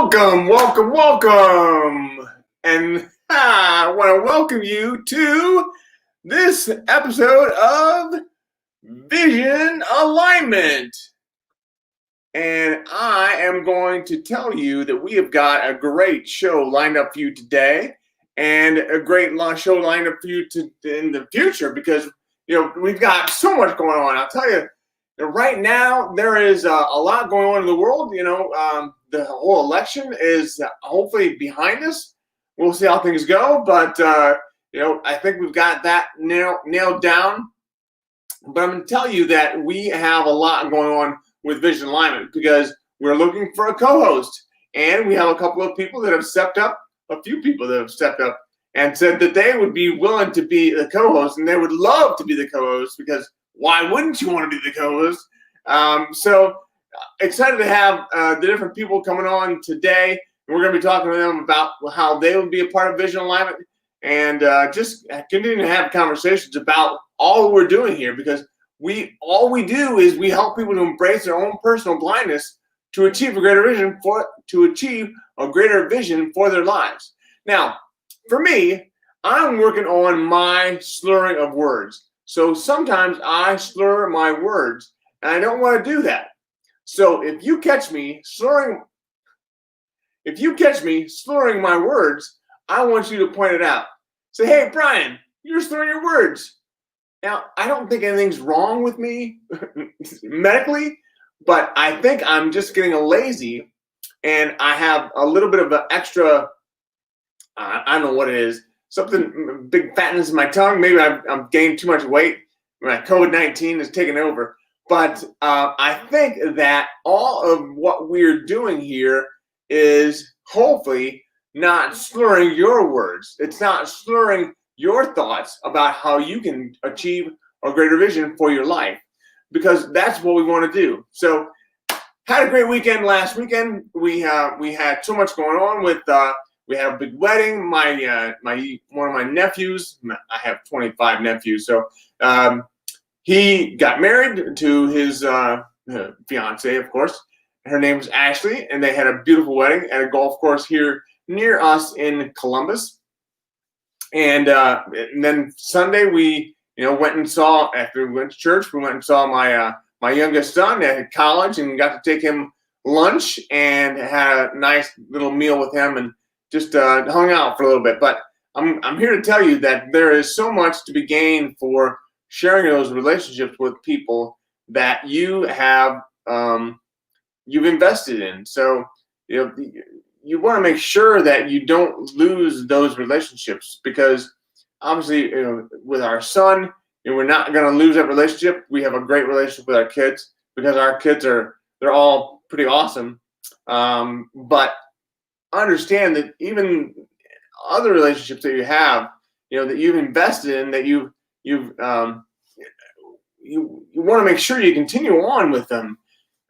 Welcome. And I want to welcome you to this episode of Vision Alignment. And I am going to tell you that we have got a great show lined up for you today and a great show lined up for you in the future because, we've got so much going on. I'll tell you, right now there is a lot going on in the world. The whole election is hopefully behind us. We'll see how things go, but I think we've got that nailed down. But I'm going to tell you that we have a lot going on with Vision Alignment because we're looking for a co-host, and we have a couple of people that have stepped up, a few people that have stepped up and said that they would be willing to be the co-host, and they would love to be the co-host because why wouldn't you want to be the co-host? So excited to have the different people coming on today. And we're going to be talking to them about how they would be a part of Vision Alignment and just continue to have conversations about all we're doing here because all we do is we help people to embrace their own personal blindness to achieve a greater vision for their lives. Now, for me, I'm working on my slurring of words. So sometimes I slur my words, and I don't want to do that. So if you catch me slurring my words, I want you to point it out. Say, hey, Brian, you're slurring your words. Now, I don't think anything's wrong with me medically, but I think I'm just getting lazy, and I have a little bit of an extra, I don't know what it is, something big fatness in my tongue. Maybe I'm gained too much weight. My COVID-19 has taken over. But I think that all of what we're doing here is hopefully not slurring your words. It's not slurring your thoughts about how you can achieve a greater vision for your life, because that's what we want to do. So had a great weekend last weekend. We had so much going on with we had a big wedding. My one of my nephews, I have 25 nephews, so he got married to his fiance, of course. Her name was Ashley, and they had a beautiful wedding at a golf course here near us in Columbus. And then Sunday we went and saw, after we went to church, we went and saw my youngest son at college and got to take him lunch and had a nice little meal with him and just hung out for a little bit. But I'm here to tell you that there is so much to be gained for sharing those relationships with people that you have you've invested in. So you want to make sure that you don't lose those relationships, because obviously with our son, we're not going to lose that relationship. We have a great relationship with our kids because our kids they're all pretty awesome. But understand that even other relationships that you have, that you've invested in, that you want to make sure you continue on with them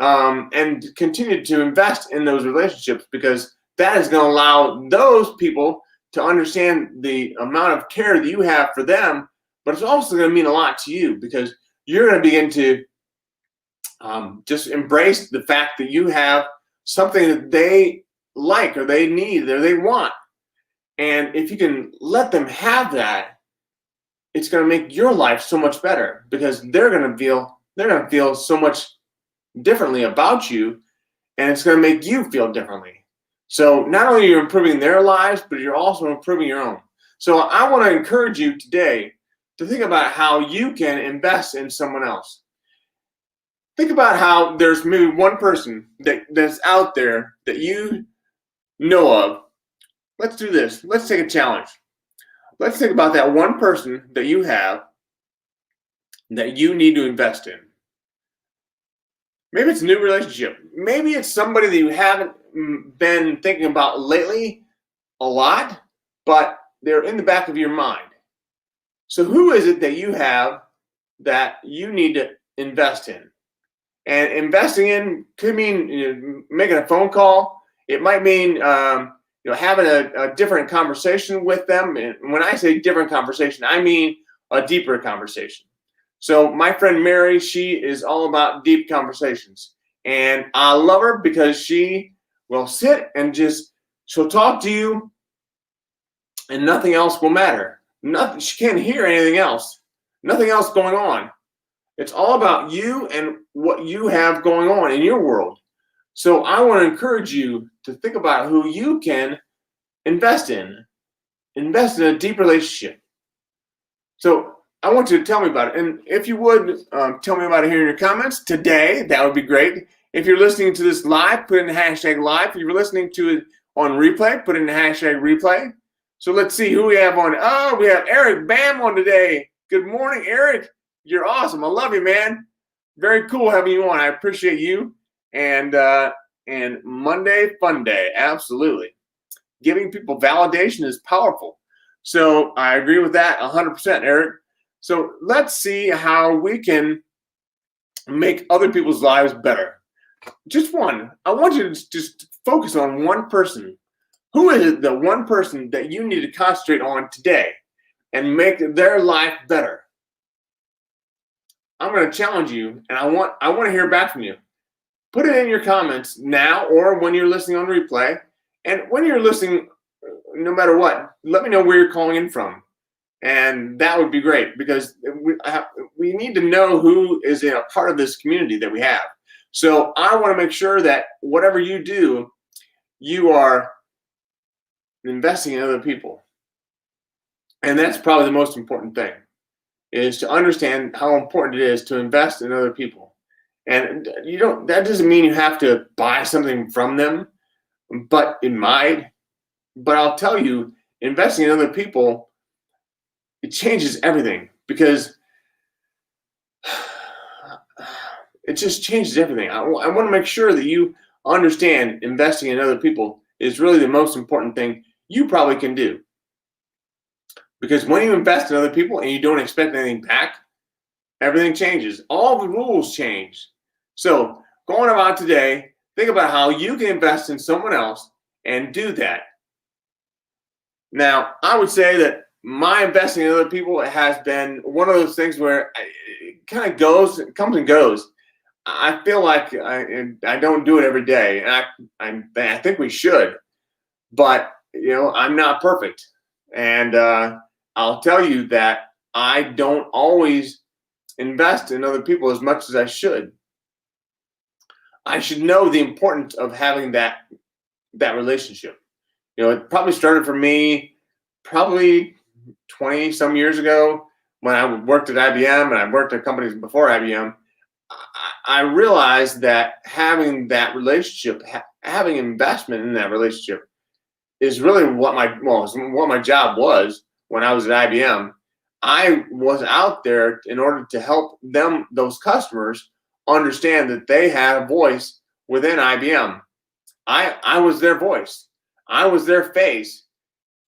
and continue to invest in those relationships, because that is going to allow those people to understand the amount of care that you have for them. But it's also going to mean a lot to you, because you're going to begin to just embrace the fact that you have something that they like or they need or they want. And if you can let them have that, it's going to make your life so much better, because they're going to feel so much differently about you, and it's going to make you feel differently. So not only are you improving their lives, but you're also improving your own. So I want to encourage you today to think about how you can invest in someone else. Think about how there's maybe one person that's out there that you know of. Let's do this. Let's take a challenge. Let's think about that one person that you have that you need to invest in. Maybe it's a new relationship. Maybe it's somebody that you haven't been thinking about lately a lot, but they're in the back of your mind. So who is it that you have that you need to invest in? And investing in could mean making a phone call. It might mean having a different conversation with them. And when I say different conversation, I mean a deeper conversation. So my friend Mary, she is all about deep conversations. And I love her because she Well, sit and she'll talk to you and nothing else will matter. Nothing, she can't hear anything else. Nothing else going on. It's all about you and what you have going on in your world. So I want to encourage you to think about who you can invest in. Invest in a deep relationship. So I want you to tell me about it. And if you would, tell me about it here in your comments today, that would be great. If you're listening to this live, put in the hashtag live. If you're listening to it on replay, put in the hashtag replay. So let's see who we have on. Oh, we have Eric Bam on today. Good morning, Eric. You're awesome. I love you, man. Very cool having you on. I appreciate you. And Monday Fun Day. Absolutely. Giving people validation is powerful. So I agree with that 100%, Eric. So let's see how we can make other people's lives better. Just one. I want you to just focus on one person. Who is it, the one person that you need to concentrate on today and make their life better? I'm going to challenge you, and I want to hear back from you. Put it in your comments now or when you're listening on replay. And when you're listening, no matter what, let me know where you're calling in from. And that would be great because we need to know who is in a part of this community that we have. So I want to make sure that whatever you do, you are investing in other people. And that's probably the most important thing, is to understand how important it is to invest in other people. And that doesn't mean you have to buy something from them, but it might. But I'll tell you, investing in other people, it changes everything, because it just changes everything. I want to make sure that you understand investing in other people is really the most important thing you probably can do. Because when you invest in other people and you don't expect anything back, everything changes. All the rules change. So going about today, think about how you can invest in someone else and do that. Now, I would say that my investing in other people has been one of those things where it kind of comes and goes. I feel like I don't do it every day, and I think we should, but I'm not perfect, and I'll tell you that I don't always invest in other people as much as I should. I should know the importance of having that relationship. It probably started for me probably 20 some years ago when I worked at IBM, and I worked at companies before IBM. I realized that having that relationship, having investment in that relationship, is really what my job was when I was at IBM. I was out there in order to help those customers, understand that they had a voice within IBM. I was their voice. I was their face,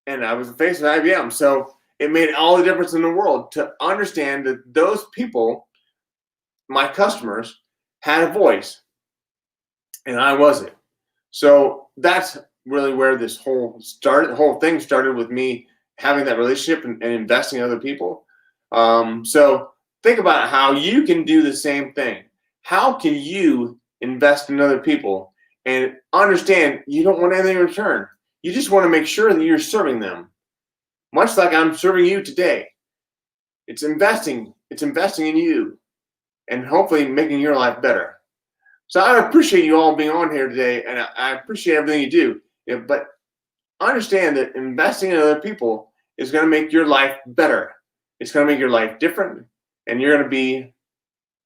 and I was the face of IBM. So it made all the difference in the world to understand that those people, my customers, had a voice, and I wasn't. So that's really where this whole thing started, with me having that relationship and investing in other people. So think about how you can do the same thing. How can you invest in other people and understand you don't want anything in return? You just want to make sure that you're serving them, much like I'm serving you today. It's investing in you, and hopefully making your life better. So I appreciate you all being on here today, and I appreciate everything you do. But understand that investing in other people is going to make your life better. It's going to make your life different, and you're going to be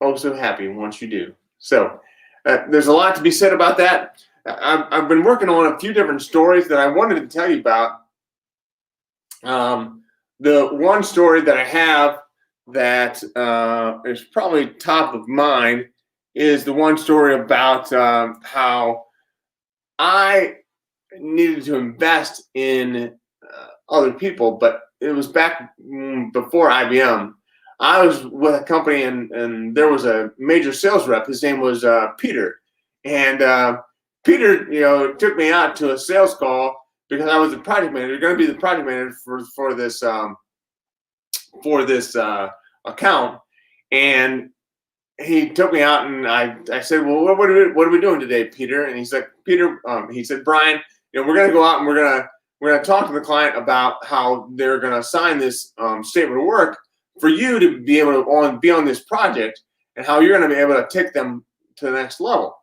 oh so happy once you do. So there's a lot to be said about that. I've been working on a few different stories that I wanted to tell you about. The one story that I have that is probably top of mind is the one story about how I needed to invest in other people, but it was back before IBM. I was with a company, and there was a major sales rep. His name was Peter, and Peter, took me out to a sales call because I was the project manager, going to be the project manager for this account. And he took me out, and I said, well, what are we doing today, Peter? And he's like, Peter, he said, Brian, we're going to go out and we're going to talk to the client about how they're going to sign this statement of work for you to be able to be on this project, and how you're going to be able to take them to the next level.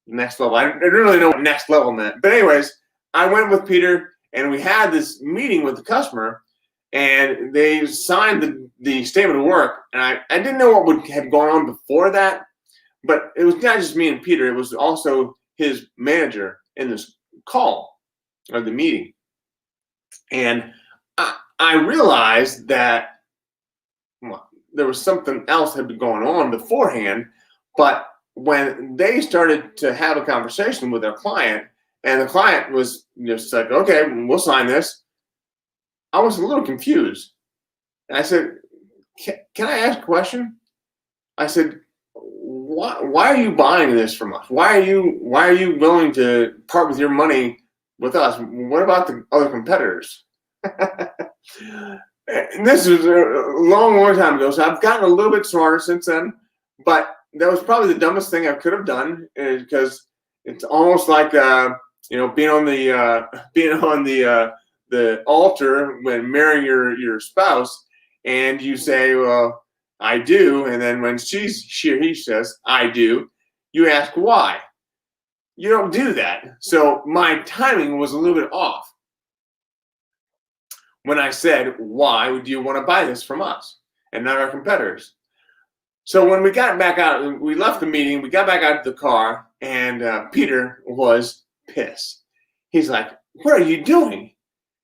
Next level. I didn't really know what next level meant, but anyways, I went with Peter, and we had this meeting with the customer, and they signed the statement of work. And I didn't know what had gone on before that, but it was not just me and Peter. It was also his manager in this call or the meeting. And I realized that there was something else had been going on beforehand, but when they started to have a conversation with their client, and the client was just like, okay, we'll sign this, I was a little confused. And I said, can I ask a question? I said, why are you buying this from us? Why are you willing to part with your money with us? What about the other competitors? And this was a long time ago, so I've gotten a little bit smarter since then. But that was probably the dumbest thing I could have done, because it's almost like being on the altar when marrying your spouse, and you say, well, I do, and then when he says I do, you ask why. You don't do that. So my timing was a little bit off when I said, why would you want to buy this from us and not our competitors? So when we got back out, we left the meeting, we got back out to the car, and Peter was pissed. He's like, what are you doing?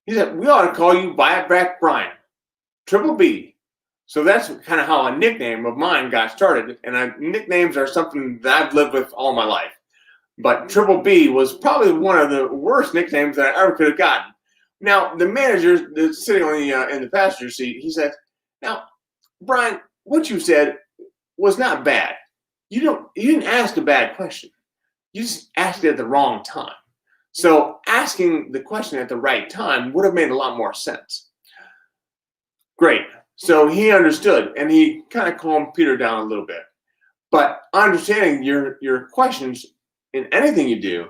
He said, we ought to call you Buy It Back Brian, Triple B. So that's kind of how a nickname of mine got started. And nicknames are something that I've lived with all my life. But Triple B was probably one of the worst nicknames that I ever could have gotten. Now, the manager that's sitting on in the passenger seat, he said, now, Brian, what you said was not bad. You didn't ask a bad question. You just asked it at the wrong time. So asking the question at the right time would have made a lot more sense. Great. So he understood, and he kind of calmed Peter down a little bit. But understanding your questions in anything you do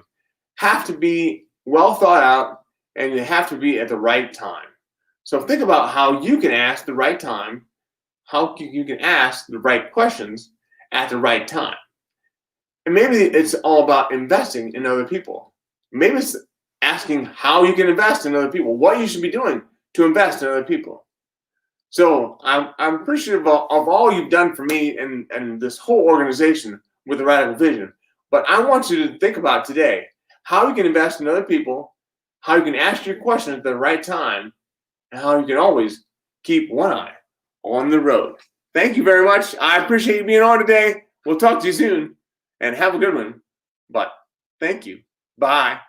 have to be well thought out, and you have to be at the right time. So think about how you can ask the right time, how you can ask the right questions at the right time. And maybe it's all about investing in other people. Maybe it's asking how you can invest in other people, what you should be doing to invest in other people. So I'm appreciative of all you've done for me and this whole organization with the Radical Vision. But I want you to think about today how you can invest in other people, how you can ask your question at the right time, and how you can always keep one eye on the road. Thank you very much. I appreciate you being on today. We'll talk to you soon, and have a good one. But thank you. Bye.